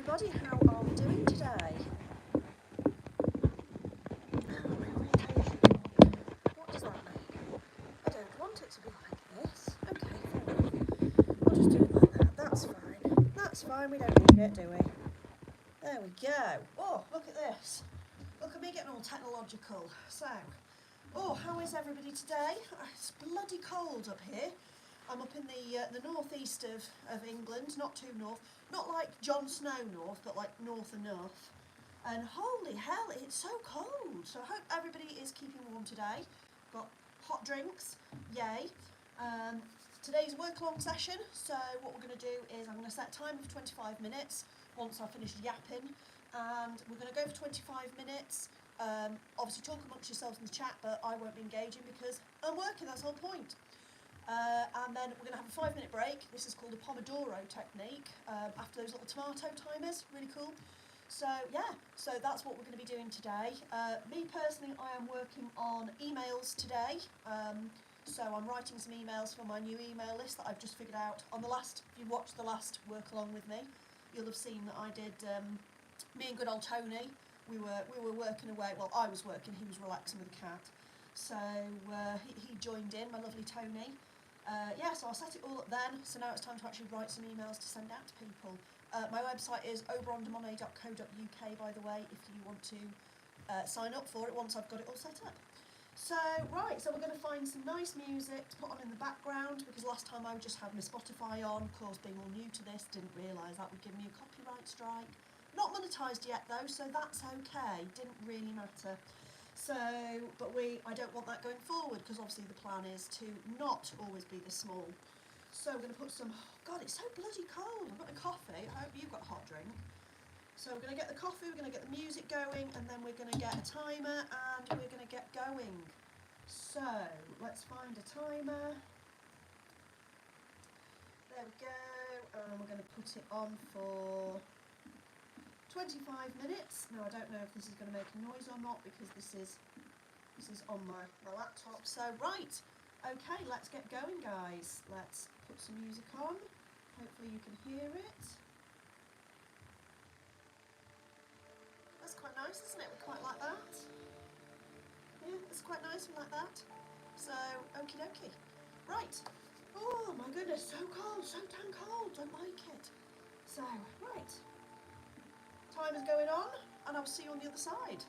everybody, how are we doing today? Orientation. What does that mean? I don't want it to be like this. Okay, fair enough. We'll just do it like that. That's fine. That's fine, we don't need it, do we? There we go. Oh, look at this. Look at me getting all technological. So, how is everybody today? It's bloody cold up here. I'm up in the northeast of England, not too north, not like Jon Snow north, but like north enough. And holy hell, it's so cold. So I hope everybody is keeping warm today. Got hot drinks, yay. Today's work along session, so what we're going to do is I'm going to set a timer for 25 minutes once I've finished yapping, and we're going to go for 25 minutes. Obviously talk amongst yourselves in the chat, but I won't be engaging because I'm working, that's the whole point. And then we're going to have a 5-minute break. This is called a Pomodoro technique, after those little tomato timers, really cool. So yeah, so that's what we're going to be doing today. Me personally, I am working on emails today. So I'm writing some emails for my new email list that I've just figured out on the last, if you watched the last work along with me, you'll have seen that I did, me and good old Tony, we were working away, well I was working, he was relaxing with the cat. So he joined in, my lovely Tony. Yeah, so I'll set it all up then, so now it's time to actually write some emails to send out to people. My website is oberondemonet.co.uk, by the way, if you want to sign up for it once I've got it all set up. So, right, so we're going to find some nice music to put on in the background, because last time I just had my Spotify on. Of course, being all new to this, didn't realise that would give me a copyright strike. Not monetised yet though, so that's okay, didn't really matter. So, but I don't want that going forward, because obviously the plan is to not always be this small. So we're going to put some, God, it's so bloody cold. I've got a coffee, I hope you've got a hot drink. So we're going to get the coffee, we're going to get the music going, and then we're going to get a timer, and we're going to get going. So, let's find a timer. There we go, and we're going to put it on for 25 minutes. Now I don't know if this is going to make a noise or not, because this is on my laptop. So right, okay, let's get going guys. Let's put some music on. Hopefully you can hear it. That's quite nice, isn't it? We quite like that. Yeah, it's quite nice, we like that. So, okie dokie. Right. Oh my goodness, so cold, so damn cold. Don't like it. So, right. Time is going on, and I'll see you on the other side.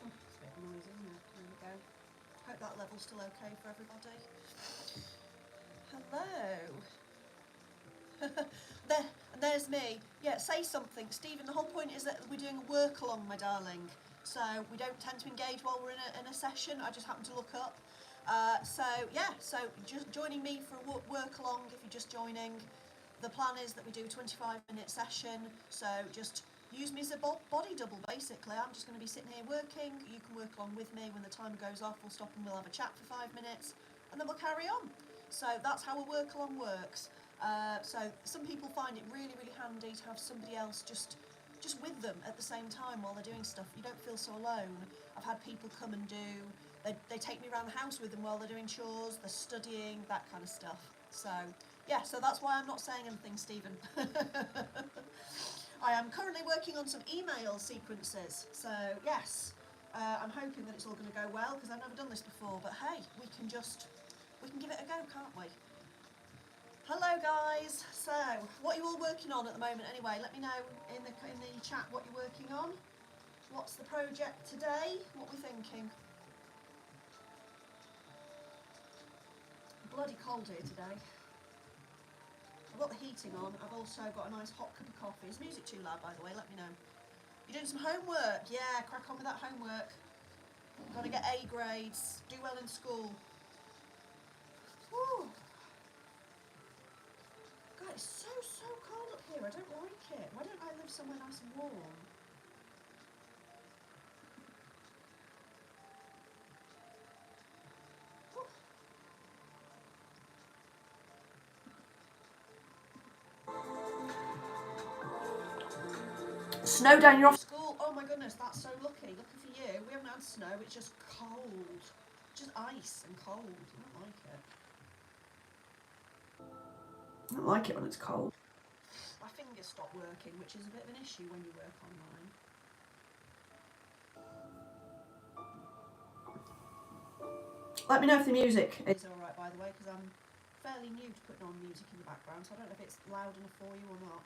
It's a bit noisy, isn't it? There we go. Hope that level's still okay for everybody. Hello. There's me. Yeah, say something. Stephen, the whole point is that we're doing a work along, my darling. So we don't tend to engage while we're in a session. I just happen to look up. So yeah, so just joining me for a work along if you're just joining. The plan is that we do a 25-minute session, so just use me as a body double basically. I'm just going to be sitting here working, you can work along with me. When the timer goes off, we'll stop and we'll have a chat for 5 minutes, and then we'll carry on. So that's how a work along works. So some people find it really, really handy to have somebody else just with them at the same time while they're doing stuff. You don't feel so alone. I've had people come and do they take me around the house with them while they're doing chores, they're studying, that kind of stuff. So, yeah, so that's why I'm not saying anything, Stephen. I am currently working on some email sequences, so yes, I'm hoping that it's all going to go well, because I've never done this before, but hey, we can give it a go, can't we? Hello guys, so what are you all working on at the moment anyway? Let me know in the chat what you're working on. What's the project today? What we're thinking? Bloody cold here today. I've got the heating on. I've also got a nice hot cup of coffee. Is music too loud, by the way? Let me know. You're doing some homework? Yeah, crack on with that homework. Got to get A grades. Do well in school. Woo. God, it's so cold up here. I don't like it. Why don't I live somewhere nice and warm? Snow down, you're off school. Oh my goodness, that's so lucky. Lucky for you. We haven't had snow, it's just cold. Just ice and cold. I don't like it. I don't like it when it's cold. My fingers stop working, which is a bit of an issue when you work online. Let me know if the music is alright, by the way, because I'm fairly new to putting on music in the background, so I don't know if it's loud enough for you or not.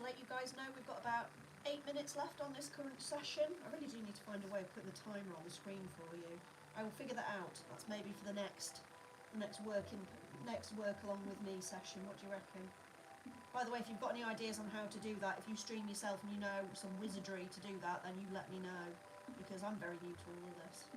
to let you guys know we've got about 8 minutes left on this current session. I really do need to find a way of putting the timer on the screen for you. I will figure that out. That's maybe for the next work along with me session. What do you reckon? By the way, if you've got any ideas on how to do that, if you stream yourself and you know some wizardry to do that, then you let me know, because I'm very new to all of this.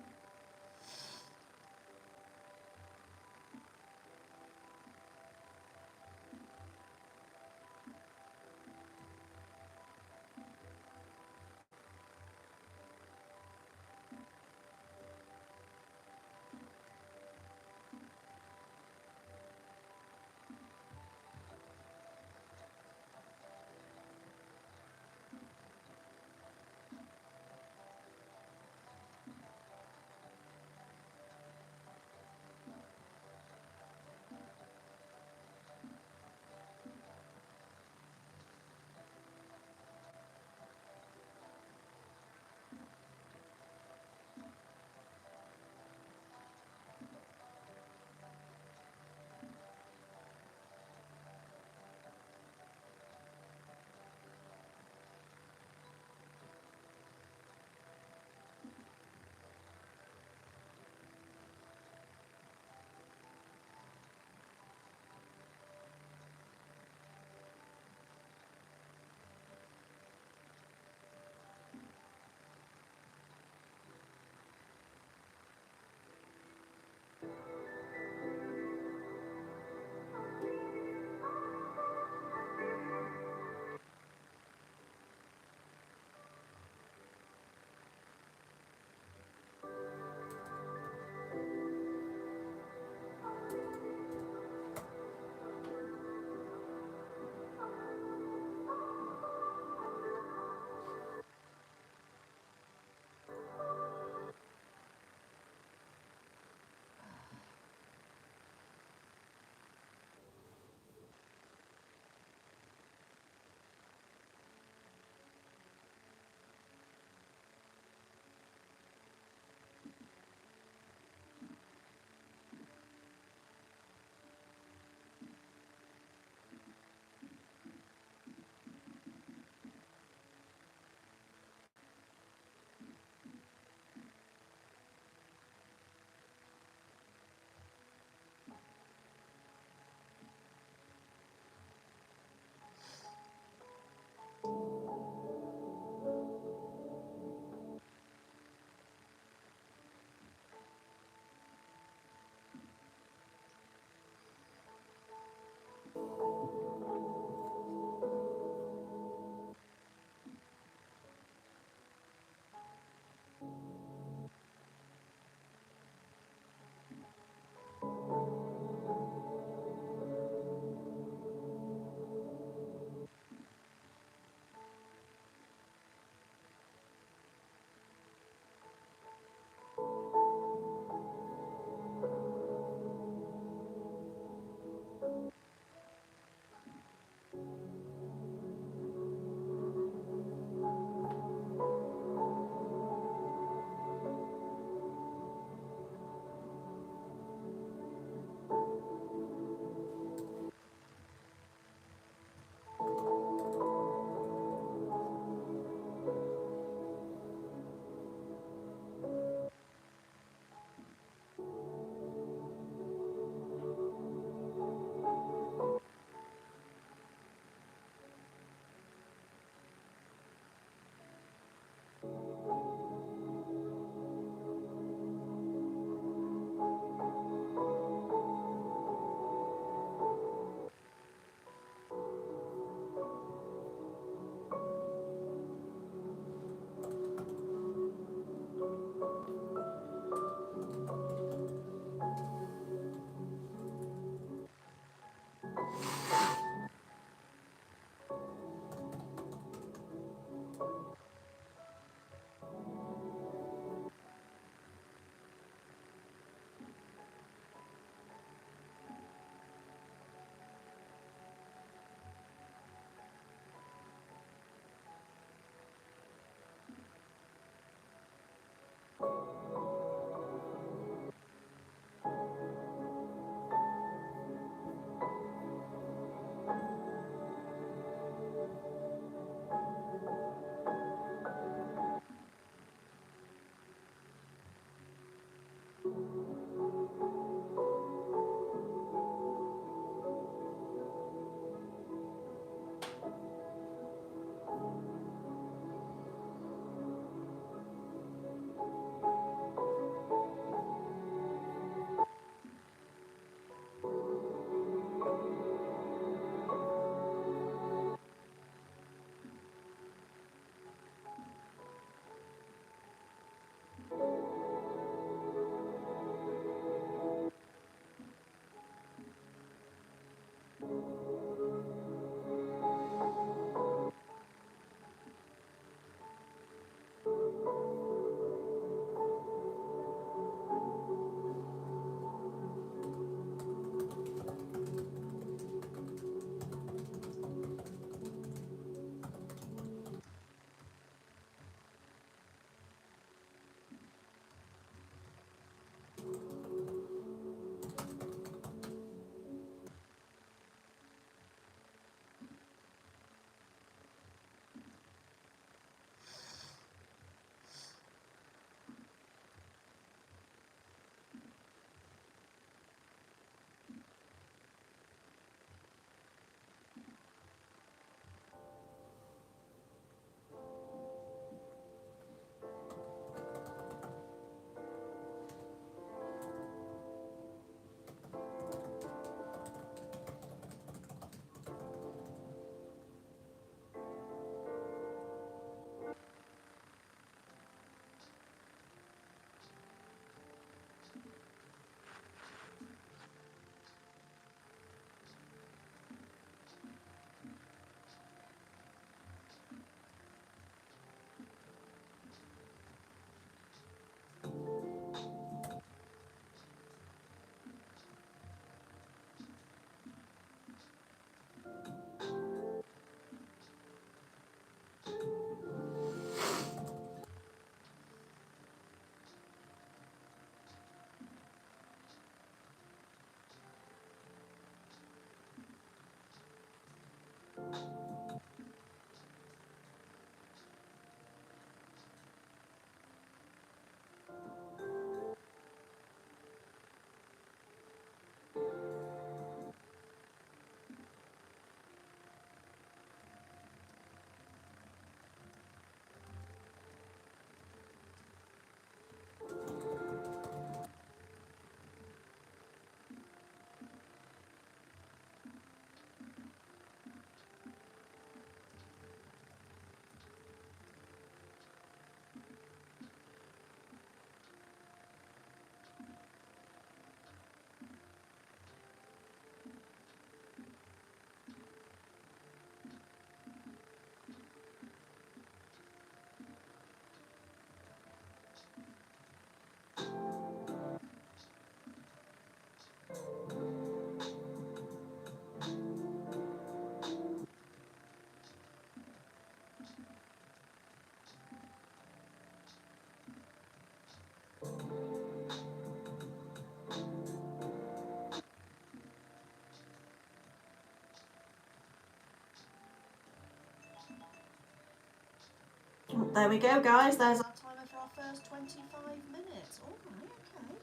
There we go, guys. There's our timer for our first 25 minutes. All right, okay.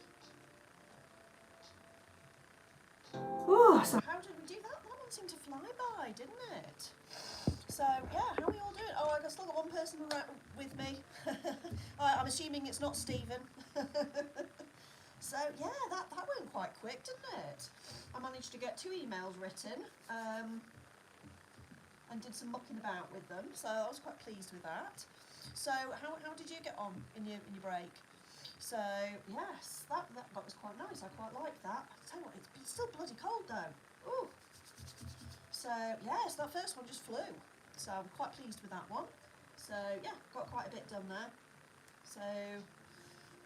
Oh, so how did we do that? That one seemed to fly by, didn't it? So, yeah, how are we all doing? Oh, I've still got one person with me. I'm assuming it's not Stephen. So, yeah, that went quite quick, didn't it? I managed to get 2 emails written and did some mucking about with them, so I was quite pleased with that. So, how did you get on in your break? So, yes, that was quite nice. I quite like that. I tell you what, it's still bloody cold though. Ooh. So, yes, that first one just flew. So, I'm quite pleased with that one. So, yeah, got quite a bit done there. So,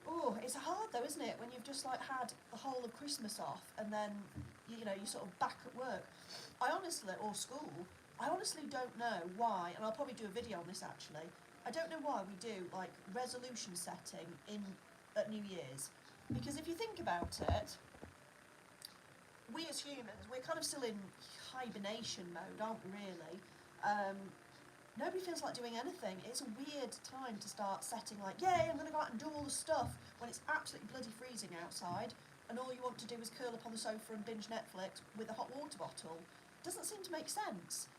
oh, it's hard though, isn't it, when you've just like had the whole of Christmas off and then, you know, you're sort of back at work. Or school, I honestly don't know why, and I'll probably do a video on this actually, I don't know why we do like resolution setting at New Year's. Because if you think about it, we as humans, we're kind of still in hibernation mode, aren't we really? Nobody feels like doing anything. It's a weird time to start setting like, yay, I'm going to go out and do all the stuff when it's absolutely bloody freezing outside and all you want to do is curl up on the sofa and binge Netflix with a hot water bottle. Doesn't seem to make sense.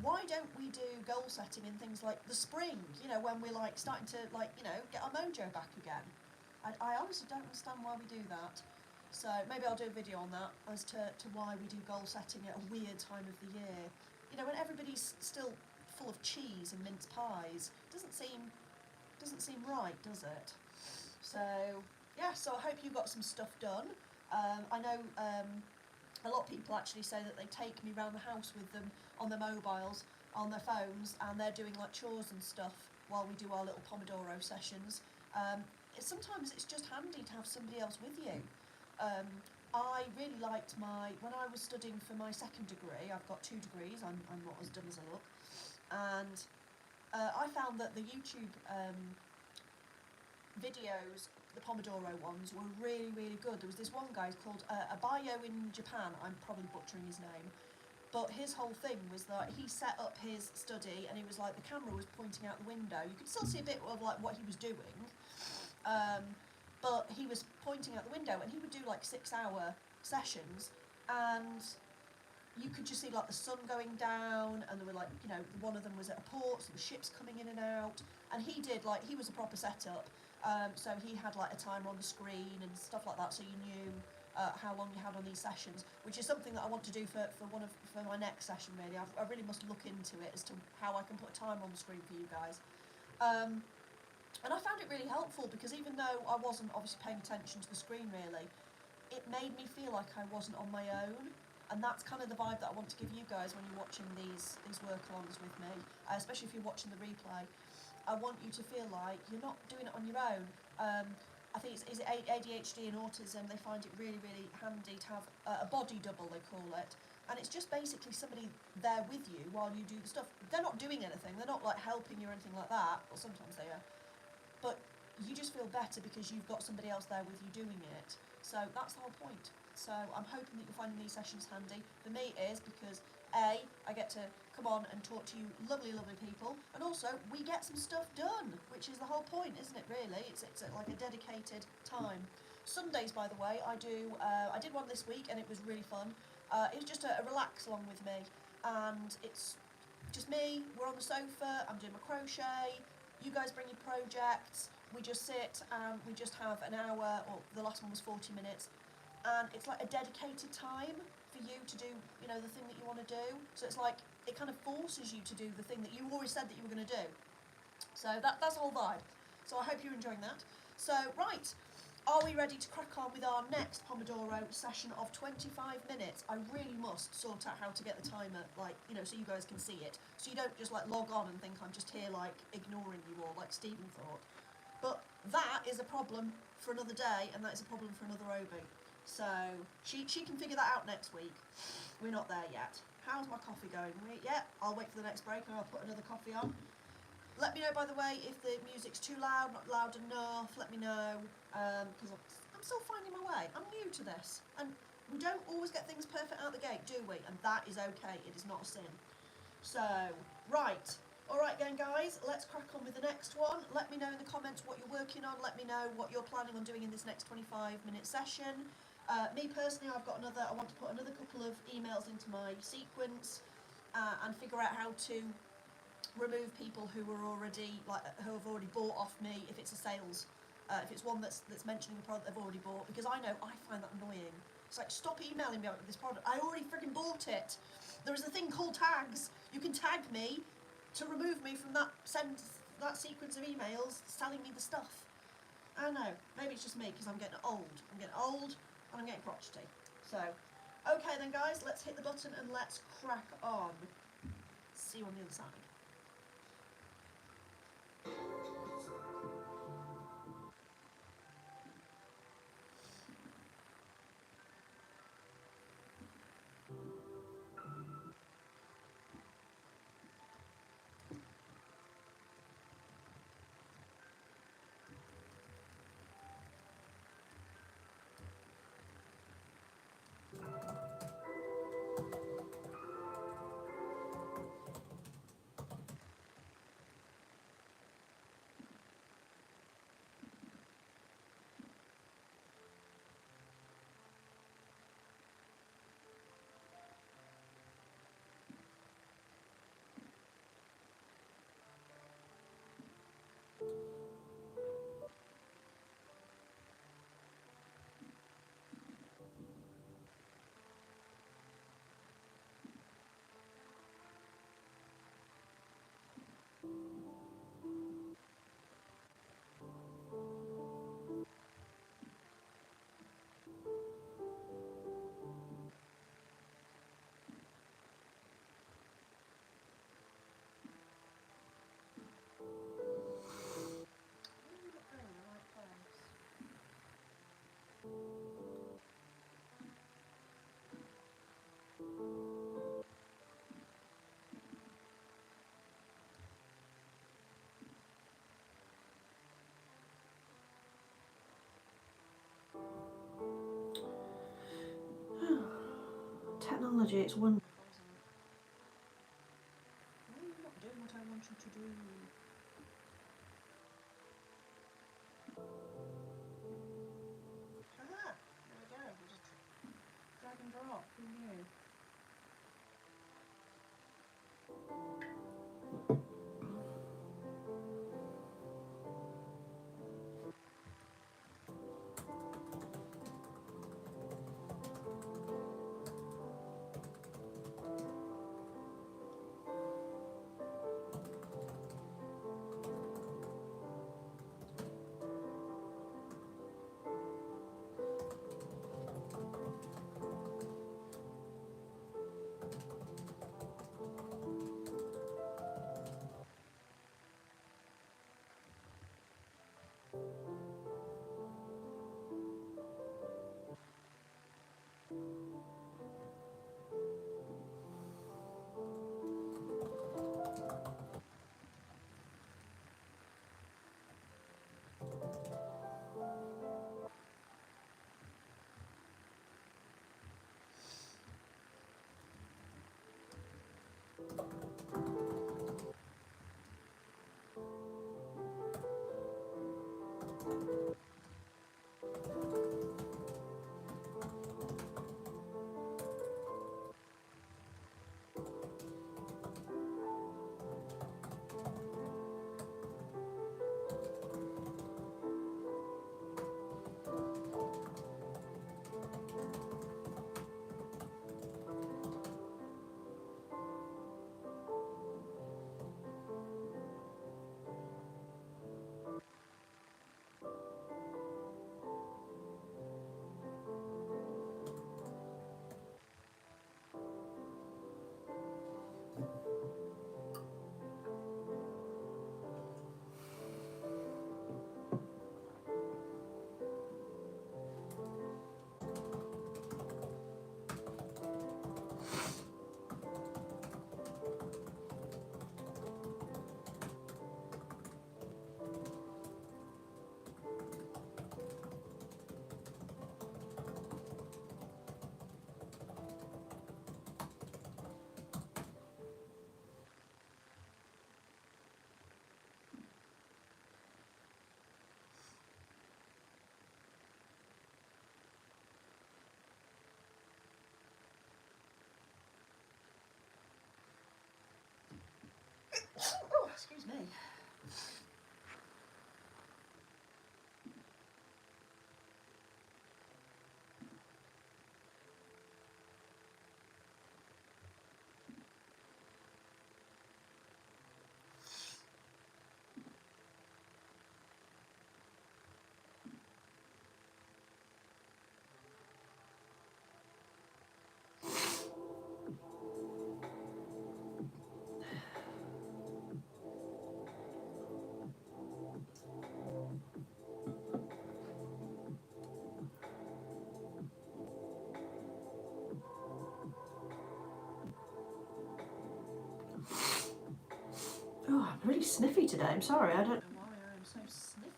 Why don't we do goal setting in things like the spring, you know, when we're like starting to like, you know, get our mojo back again? I honestly don't understand why we do that. So maybe I'll do a video on that as to why we do goal setting at a weird time of the year. You know, when everybody's still full of cheese and mince pies. Doesn't seem right, does it? So yeah, so I hope you got some stuff done. I know a lot of people actually say that they take me around the house with them on their mobiles, on their phones, and they're doing like chores and stuff while we do our little Pomodoro sessions. Sometimes it's just handy to have somebody else with you. I really liked when I was studying for my second degree, I've got 2 degrees, I'm not as dumb as I look, and I found that the YouTube videos, the Pomodoro ones, were really, really good. There was this one guy called Abayo in Japan, I'm probably butchering his name, but his whole thing was that he set up his study and he was like, the camera was pointing out the window. You could still see a bit of like what he was doing, but he was pointing out the window and he would do like 6-hour sessions and you could just see like the sun going down and there were like, you know, one of them was at a port, so the ships coming in and out, and he was a proper setup, so he had like a timer on the screen and stuff like that, so you knew how long you had on these sessions, which is something that I want to do for my next session really. I really must look into it as to how I can put a timer on the screen for you guys. And I found it really helpful because even though I wasn't obviously paying attention to the screen really, it made me feel like I wasn't on my own. And that's kind of the vibe that I want to give you guys when you're watching these work-alongs with me, especially if you're watching the replay. I want you to feel like you're not doing it on your own. I think it's ADHD and autism, they find it really, really handy to have a body double, they call it. And it's just basically somebody there with you while you do the stuff. They're not doing anything, they're not like helping you or anything like that, or sometimes they are. But you just feel better because you've got somebody else there with you doing it. So that's the whole point. So I'm hoping that you're finding these sessions handy. For me it is because A, I get to come on and talk to you lovely, lovely people, and also we get some stuff done, which is the whole point, isn't it really? It's like a dedicated time. Sundays, by the way, I did one this week and it was really fun. It was just a relax along with me, and it's just me, we're on the sofa, I'm doing my crochet, you guys bring your projects, we just sit and we just have an hour, or the last one was 40 minutes, and it's like a dedicated time for you to do, you know, the thing that you want to do. So it's like, it kind of forces you to do the thing that you always said that you were going to do. So that's the whole vibe. So I hope you're enjoying that. So, right, are we ready to crack on with our next Pomodoro session of 25 minutes? I really must sort out how to get the timer, like, you know, so you guys can see it. So you don't just like log on and think I'm just here like ignoring you all like Stephen thought. But that is a problem for another day, and that is a problem for another Obi. So she can figure that out next week. We're not there yet. How's my coffee going? Yeah, I'll wait for the next break and I'll put another coffee on. Let me know, by the way, if the music's too loud, not loud enough. Let me know, because I'm still finding my way. I'm new to this, and we don't always get things perfect out the gate, do we? And that is okay. It is not a sin. So, right, Alright then guys, let's crack on with the next one. Let me know in the comments what you're working on, let me know what you're planning on doing in this next 25-minute session. Me personally, I want to put another couple of emails into my sequence and figure out how to remove people who have already bought off me if it's a sales, if it's one that's mentioning a product they've already bought, because I know I find that annoying. It's like, stop emailing me about this product, I already freaking bought it. There is a thing called tags. You can tag me to remove me from that sequence of emails selling me the stuff. I don't know, maybe it's just me because I'm getting old and I'm getting crotchety. So, okay then guys, let's hit the button and let's crack on. See you on the other side. Technology, it's wonderful. Why are you not doing what I want you to do? Ah, there we go. We'll just drag and drop. Who knew? really sniffy today. I'm sorry, I don't know why I am so sniffy.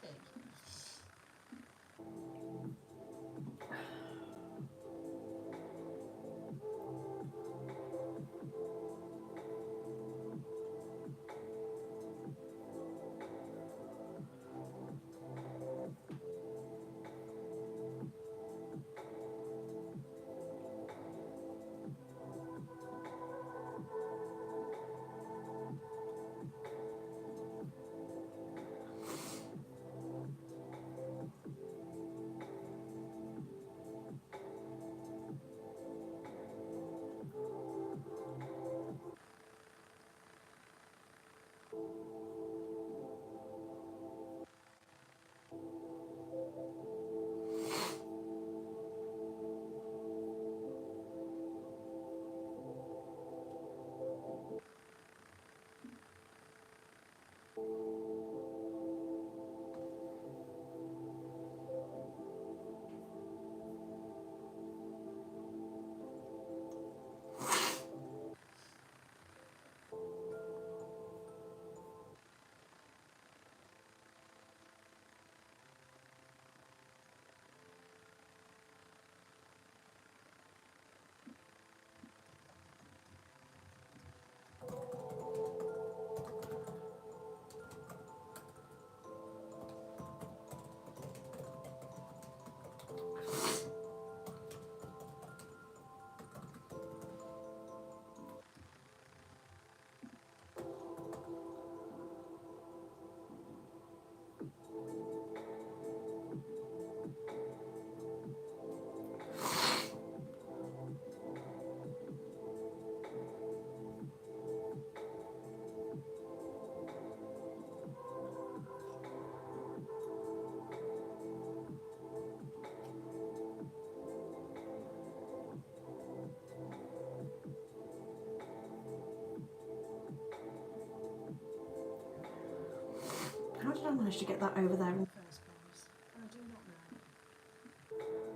How did I manage to get that over there in the first place? I do not know.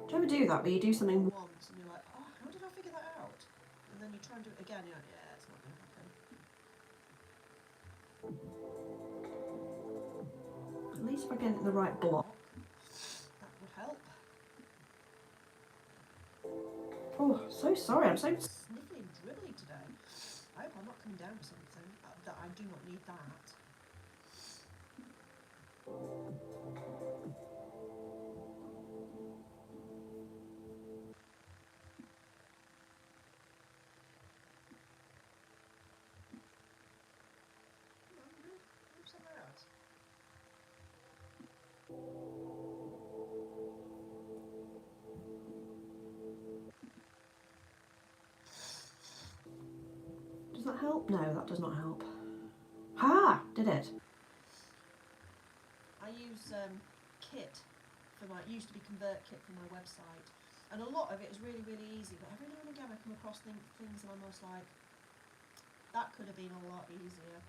Do you ever do that where you do something once and you're like, oh, how did I figure that out? And then you try and do it again, you're like, yeah, it's not going to happen. At least if I get it in the right block, that would help. Oh, so sorry, I'm so sniffly and dribbly today. I hope I'm not coming down with something, that I do not need that. Somewhere else. Does that help? No, that does not help. Ha! Did it? I use Kit for my, it used to be ConvertKit for my website, and a lot of it is really, really easy, but every now and again I come across things and I'm almost like, that could have been a lot easier.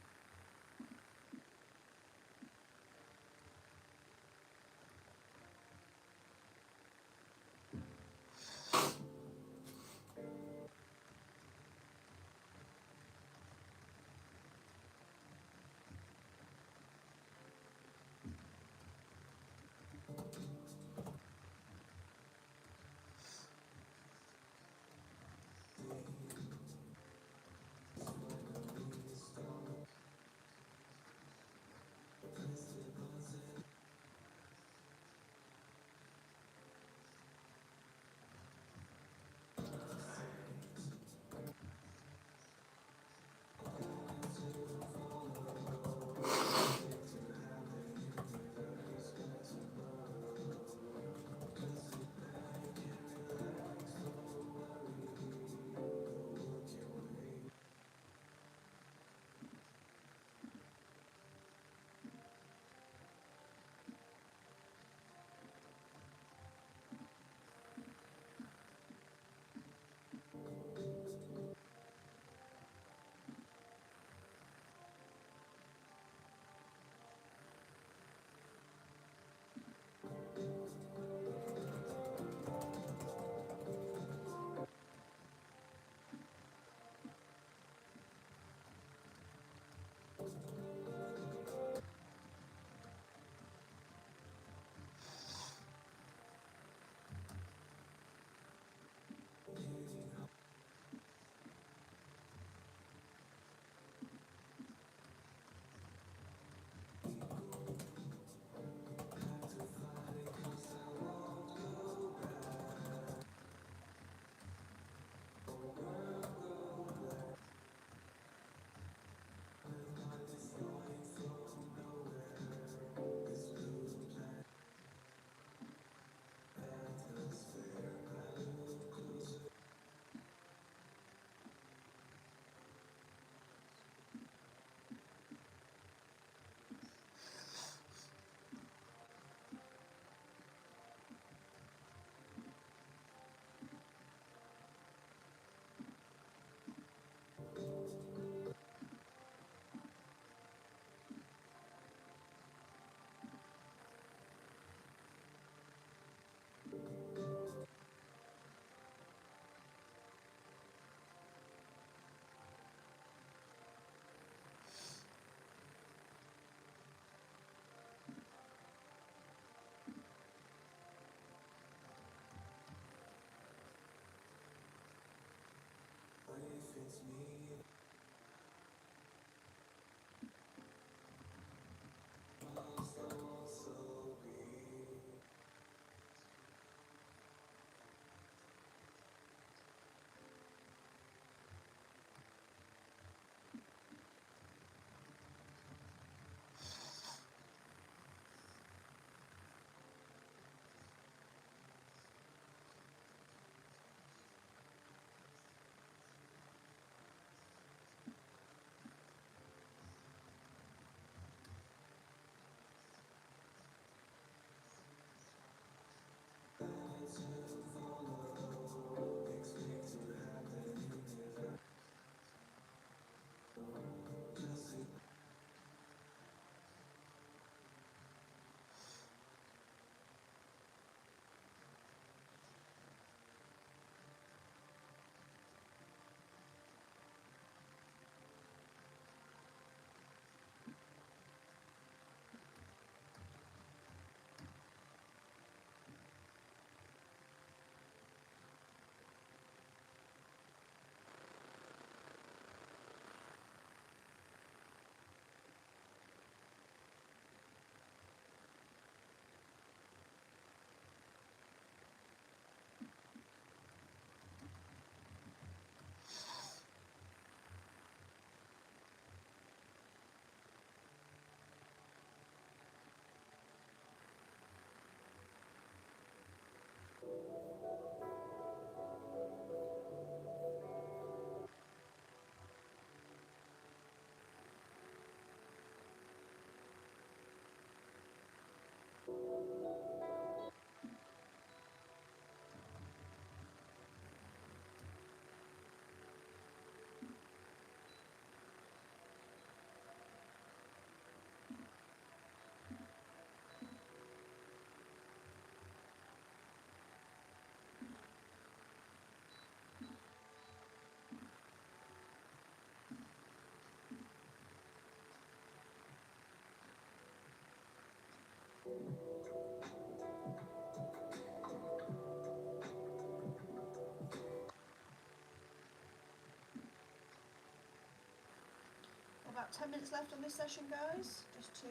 About 10 minutes left on this session, guys, just to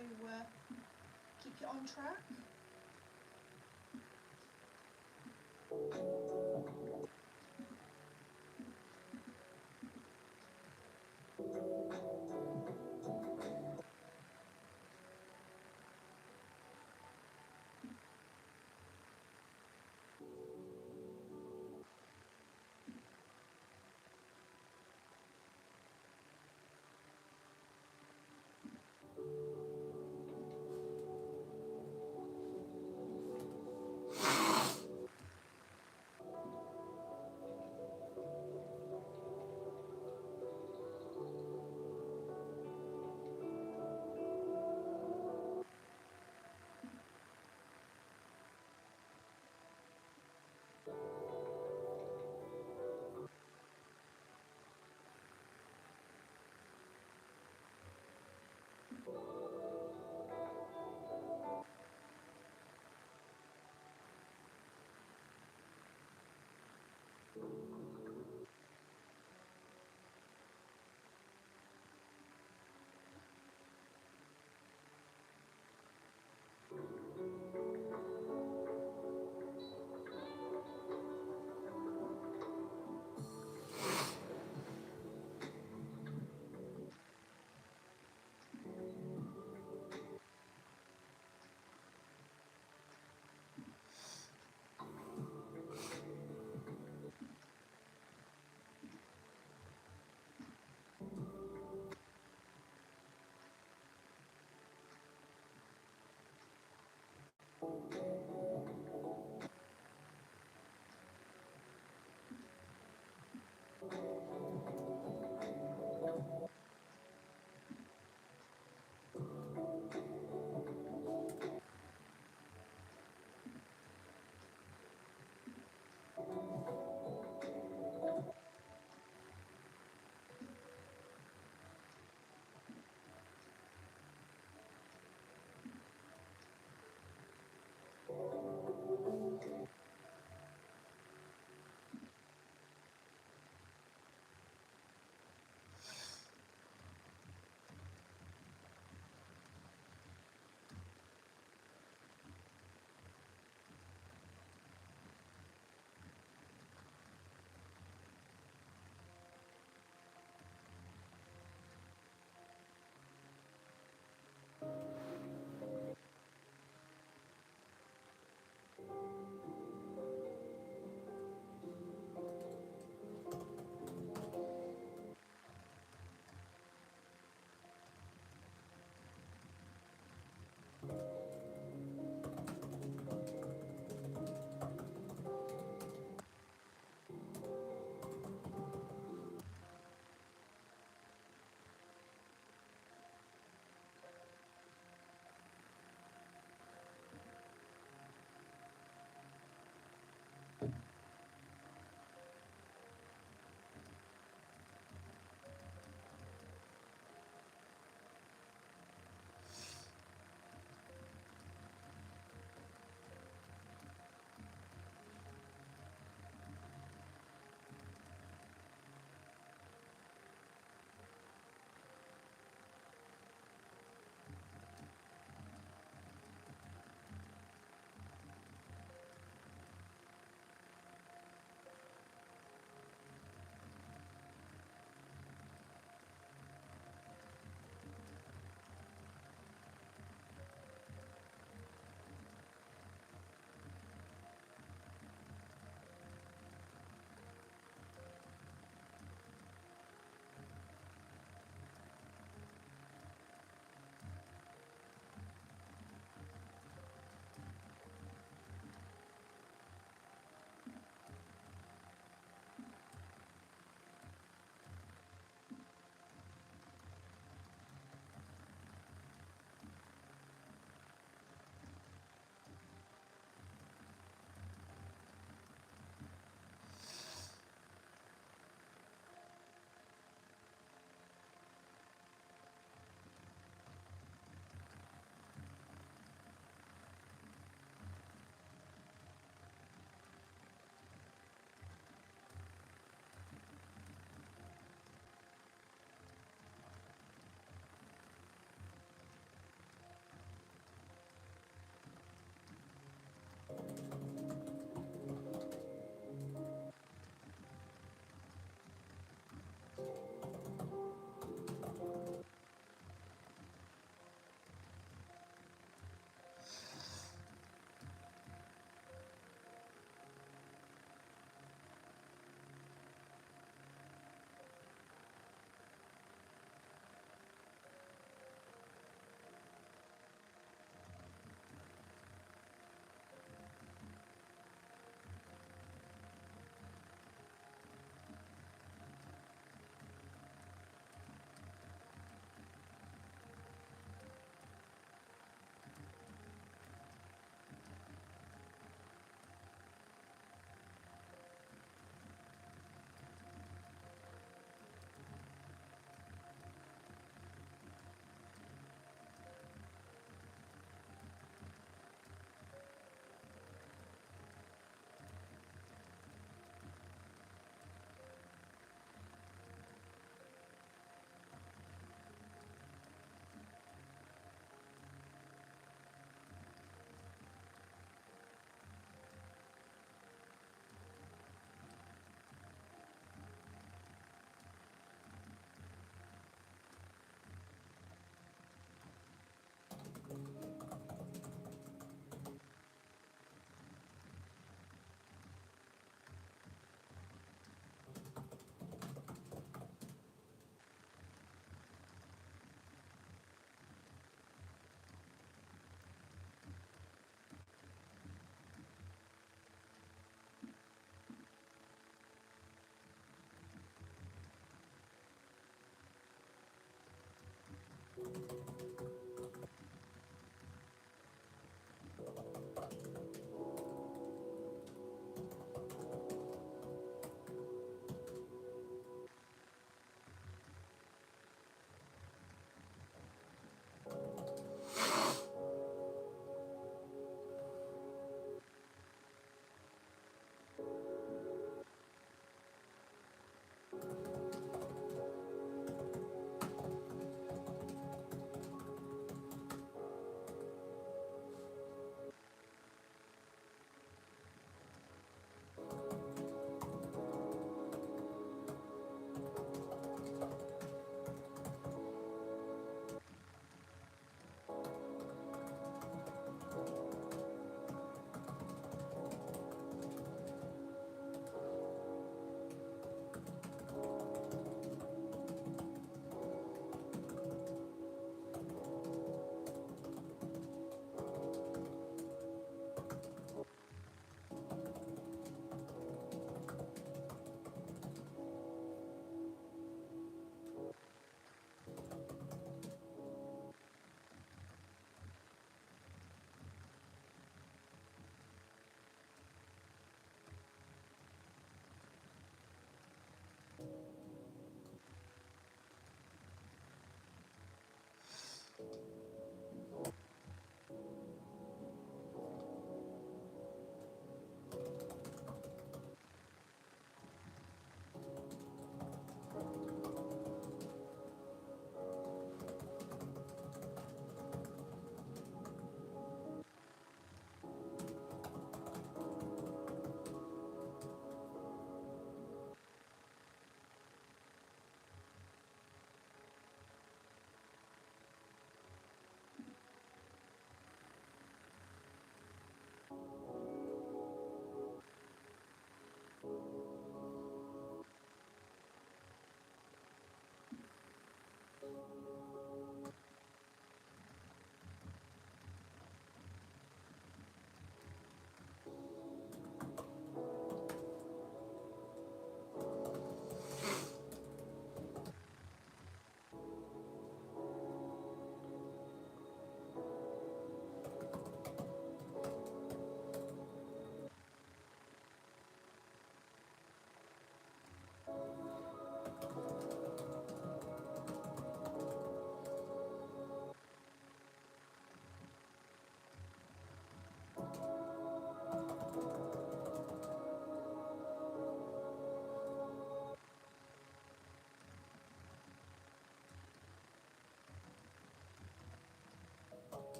keep you on track.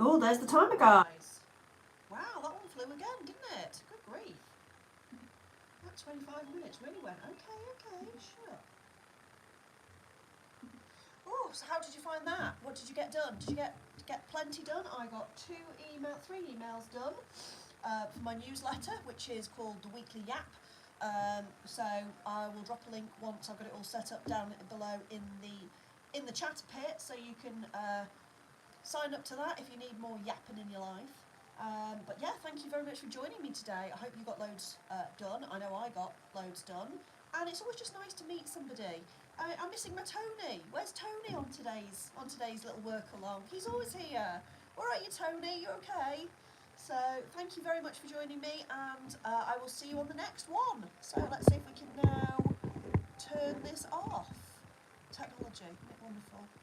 Oh, there's the timer, guys. Wow, that one flew again, didn't it? Good grief. That 25 minutes really went. Okay, sure. Oh, so how did you find that? What did you get done? Did you get plenty done? I got 3 emails done for my newsletter, which is called the Weekly Yap. So I will drop a link once I've got it all set up down below in the chat pit, so you can sign up to that if you need more yapping in your life. But yeah, thank you very much for joining me today. I hope you got loads done. I know I got loads done. And it's always just nice to meet somebody. I'm missing my Tony. Where's Tony on today's little work along? He's always here. All right, you Tony, you okay? So thank you very much for joining me, and I will see you on the next one. So let's see if we can now turn this off. Technology, isn't it wonderful?